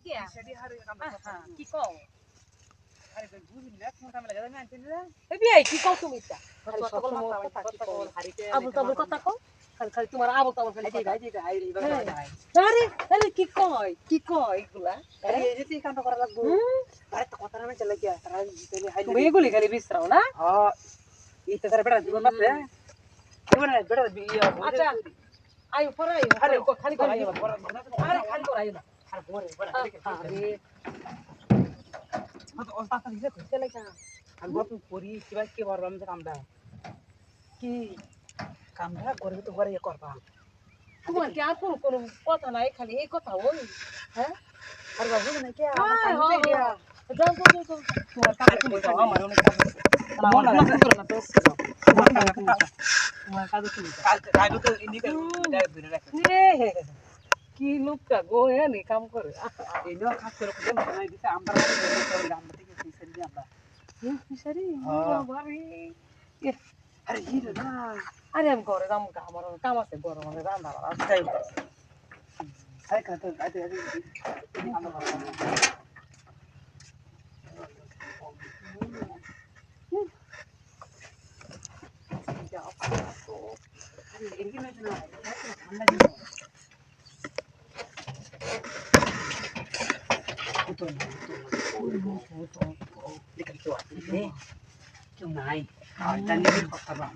কি সেটি হারে কাম কথা কি কও আরে বুঝিনি না কোন কামে লাগা আমি আনছিনি না এ বিয়াই কি কও তুমি তা খালি কথা সকল কও কথা কথা কও হারিতে আবু তাবুল কথা কও খালি খালি তোমার আবু তাবুল খালি কথা এই যে এইবার ভাই আরে আরে কি কয় এগুলা আরে এই যে কামটা করা লাগবো আরে তো কথা না চলে গিয়া তারা জিতেলে হাই তুমি এগুলি খালি বিশ্রাও না হ্যাঁ এই তো তারা বেড়া জীবন মাসে জীবন বেড়া বিয়া আচ্ছা আয়ু পরে আয়ু আরে খালি কর আয়ু আরে আরে খালি কর আয়ু না আর বড় বড় আরে মত অবস্থা দিলে কইতে লাগা আমি বত করি কিবা কি করব আমি কামটা কি কামটা করবে তো করে করবা তোমার কি আর কোন কথা নাই খালি এই কথা ওই হ্যাঁ আরে বাবু না কি আমার কামটা দিয়া যাও তোমার কাছে তুমি যাও আমার অনেক কাজ আছে মন না করে না তো তোমার কাছে তুমি যাও কাল তো ইন্ডিকা ধরে রাখে কি লোকটা গো হ্যাঁ নি কাম করে এই নো কাজ করে কোন নাই দিতে আমরা আমরা থেকে ফিসারি দি আমরা ফিসারি হ্যাঁ। বাবারে আরে হিরো না আরে আমি ঘরে যাম আমার কাম আছে বড় মানে রান্না বাড়া তাই তাই কাজ আইতে আইতে আমরা যাও আরে এদিকে না না ঠান্ডা দিন কত দেখি তো আছে কেউ নাই আর জানি কথা বা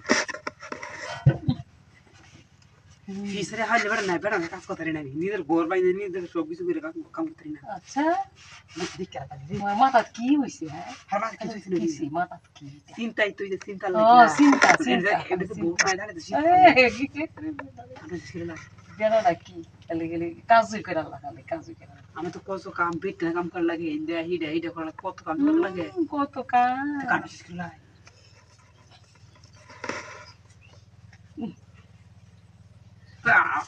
ফিসারে হালে বড় না বড় কাজ করতে না নিজের গোর বাইনে নিজের সব কিছু করে কাম করতে না আচ্ছা আমি দেখি আর তোমার মাথা কি হইছে হ্যাঁ আর মাঝে কিছু ছিল কি মাথা কি চিন্তাই তুই যে চিন্তা ও চিন্তা এটা তো বহুত নাই জানে তো আমি ছিল না গেল নাকি খালি খালি কাজই করে আল্লাহ খালি কাজই করে আমি তো কত কাম পেট কাম করা লাগে ইন্ডিয়া হিডা হিডা করা কত কাম করা লাগে কত কাজ কাম ছিল না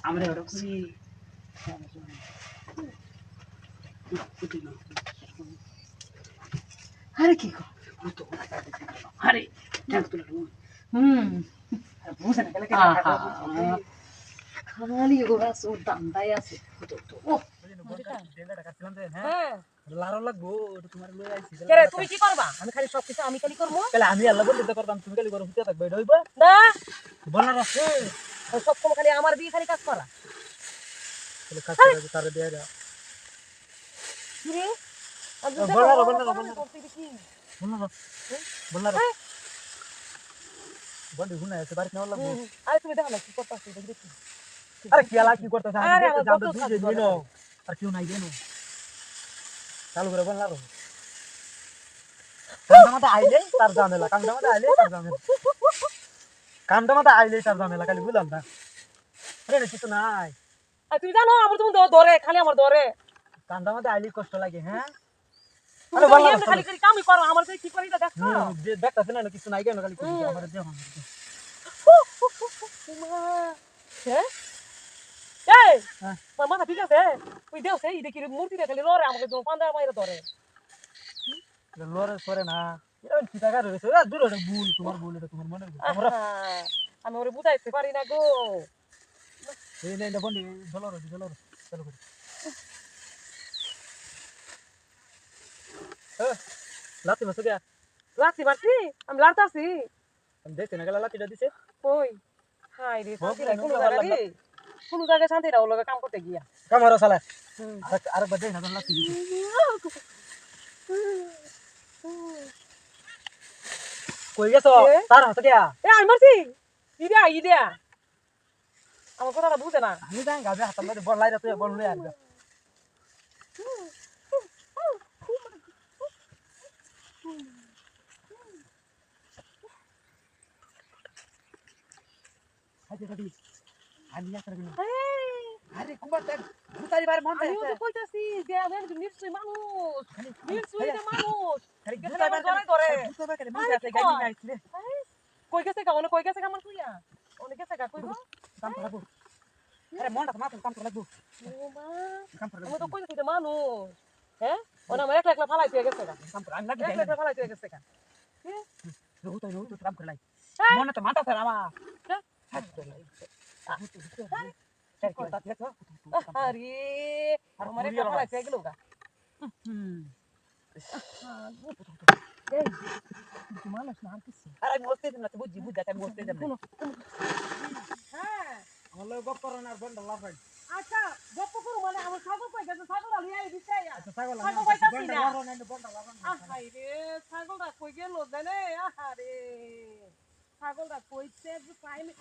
আমরা ওটা করি আরে কি কর আরে দেখ তো বুঝে না গেলে খালি ওরা সব দান্দাই আছে ও হ্যাঁ লারো লাগবো ওটা তোমার লই আইছি কেরে তুমি কি করবা আমি খালি সবকিছু আমি খালি করব তাহলে আমি আল্লাহ বলতে করতাম তুমি খালি গরম হতে থাকবে এটা হইবা না বল না রাখে সব সময় খালি আমার দিয়ে খালি কাজ করা তাহলে কাজ করে তারে দেয়া দাও কি রে বল না বল না বন্ধু গুনা এসে বাড়ি নাও লাগবো আরে তুমি দেখো না কি করতেছ দেখি আরে কি আলা কি করতেছ আমি আরে দেখতে আমার জানতো কত দুই কাজ দিন আর কেউ নাই দেনো চালু করে বল না রো কামটা আইলে তার ঝামেলা কামটা আইলে তার ঝামেলা কামটা আইলে তার ঝামেলা খালি বুঝলাম না আরে এটা কিছু নাই আর তুমি জানো আমার তুমি ধরে খালি আমার ধরে কামটা আইলে কষ্ট লাগে হ্যাঁ আরে বল না খালি খালি কামই করো আমার সাথে কি করি এটা দেখো দেখতাছ না কিছু নাই কেন খালি আমার দেহ হ্যাঁ এই তোর মাথা ঠিক আছে ওই দেও সেই দেখি মূর্তি দেখালি লরে আমাকে তো পান্ডা মাইরা ধরে লরে করে না এরকম কি টাকা রয়েছে দূর ওটা ভুল তোমার ভুল এটা তোমার মনে আমরা আমি ওরে বুঝাইতে পারি না গো এই নে বন্ধু চলো চলো করে লাতি মাছ দিয়া লাঠি মারছি আমি লাড়তাছি আমি দেখতে না গেলা লাতিটা দিছে কই হাই রে শান্তি নাই কোন জায়গায় শান্তি না ওর কাম করতে গিয়া কামারো শালা আর বাদে না লাতি দিছে কই গেছো তার হাতে দিয়া এ আমি মারছি ইদিয়া আমার কথাটা বুঝে না আমি যাই গাবে হাতে মধ্যে বল লাইরা তুই বল লই আসবে আরে দাদি আমি না করব আরে কুমার দেখ ভূতারি বার মন আমি তো কইতাছি যে আমি নিশ্চয় মানুষ খালি ভূতারি বার ধরে ভূতারি বার মন আছে গাড়ি নাইছিলে কই গেছে কা আমার কইয়া অনেক গেছে কা কইবো কাম করব আরে মনটা মাথা কাম করব ও মা কাম করব আমি তো কইতাছি যে মানুষ হ্যাঁ ওনা আমার একলা ফালাই তুই গেছে কা কাম করে আমি লাগি একলা ফালাই তুই গেছে কা রহুত কাম করে লাই মনে তো মাথা ফেরা মা আরে আমার একলা ফালাই তুই গেল কা এই তুই মানুষ না আর কিছু আর আমি বলতে দিলাম না বুঝি বুঝাতে আমি বলতে দিলাম না হ্যাঁ আমার লগে গপ করো না আর বন্ডা লাফাই আচ্ছা গপ্প করু মানে আমার ছাগল কই গেছে ছাগল আলি আই দিছে আচ্ছা ছাগল ছাগল পাইতাছি বন্ডা না। লাফাও না বন্ডা লাফান আহাই রে ছাগলটা কই গেল জানে আহারে ছাগলটা কইছে যে পাইনি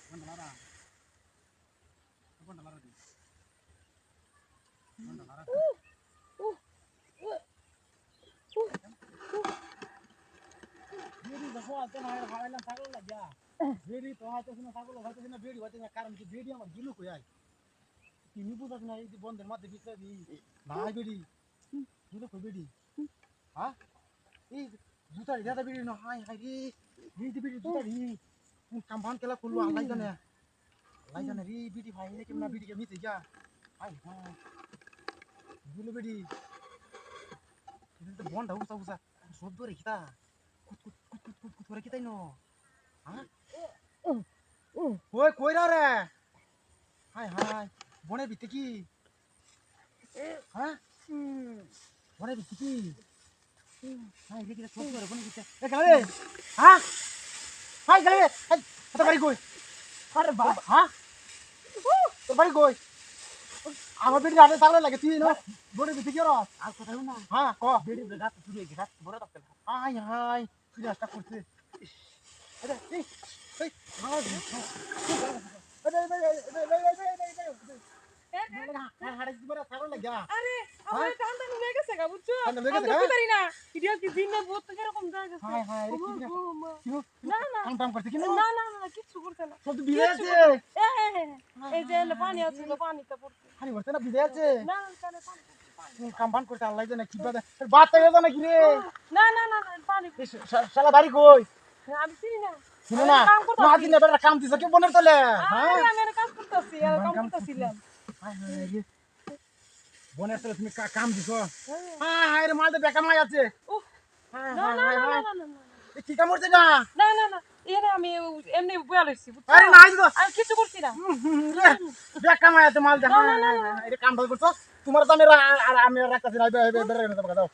বন্ডা লারা বন্ডা লারা দি বন্ডা লারা বেড়ি দেখো আজ না হারাইলাম ছাগল লাগিয়া বেড়ি তো হয়তো না ছাগল হয়তো না বেড়ি হয়তো না কারণ কি বেড়ি আমার গিলু কই আই তুমি বুঝাছ না এই যে বন্ধের মধ্যে বিছরা দি নাই বেড়ি গিলু কই বেড়ি হ্যাঁ এই জুতা দাদা বেড়ি না হাই হাই রে এই যে বেড়ি জুতা রি কাম্পান কেলা করলো আল্লাহ জানে রে বেড়ি ভাই রে কেমন বেড়ি কে মিতে যা হাই হাই গিলু বেড়ি কিন্তু বন্ধ উসা উসা সব ধরে কিতা কুত করে কিতাই নো হ্যাঁ ওই কইরা রে হাই হাই বনে বিতে কি হ্যাঁ বনে বিতে কি হাই রে সব করে বনে বিতে এ গেলে হ্যাঁ হাই গেলে হাই তো বাড়ি কই আরে বাবা হ্যাঁ তো বাড়ি কই আমার বেটি রাতে তাহলে লাগে তুই না বনে বিতে কি র আর কথা না হ্যাঁ ক বেটি রাত শুরু হয়ে গেছে বড় তক হাই হাই তুই রাস্তা করতে আরে এই এই মারা দি হাড়ে কি বড় ছাগল লাগা আরে আমার কান্দা নিয়ে গেছে গা বুঝছো কান্দা লেগে গেছে, আমি পারি না ইডিয়া কি দিন না বহুত এরকম জায়গা গেছে হাই হাই রে কি না না কাম করতে কি না না না না কিছু করতে না সব বিলে আছে এই যে পানি আছে তো পানিতে পড়ছে হানি করতে না বিলে আছে না কানে পানি কাম বান করতে আল্লাহ জানে কি বাদে বাত তাই জানা কি রে না না না পানি শালা বাড়ি কই আমি চিনি না শুনো না মা দিন এবার কাম দিছ কি বনের তলে হ্যাঁ আমি এর কাজ করতেছি আর কাম করতেছিলাম হাই হাই রে বনের তলে তুমি কাম দিছ হাই হাই রে মাল তো বেকা মাই আছে ও হাই না হাই না হাই না হাই না না এ কি কাম করতে না না না না এনে আমি এমনি বয়া লইছি আরে নাই তো আমি কিছু করছি না বেকা মাই আছে মাল দে না, না, না, হাই এটা কাম ভালো করছো তোমার তো আমি আর আমি রাখতাছি না বেরে না দাও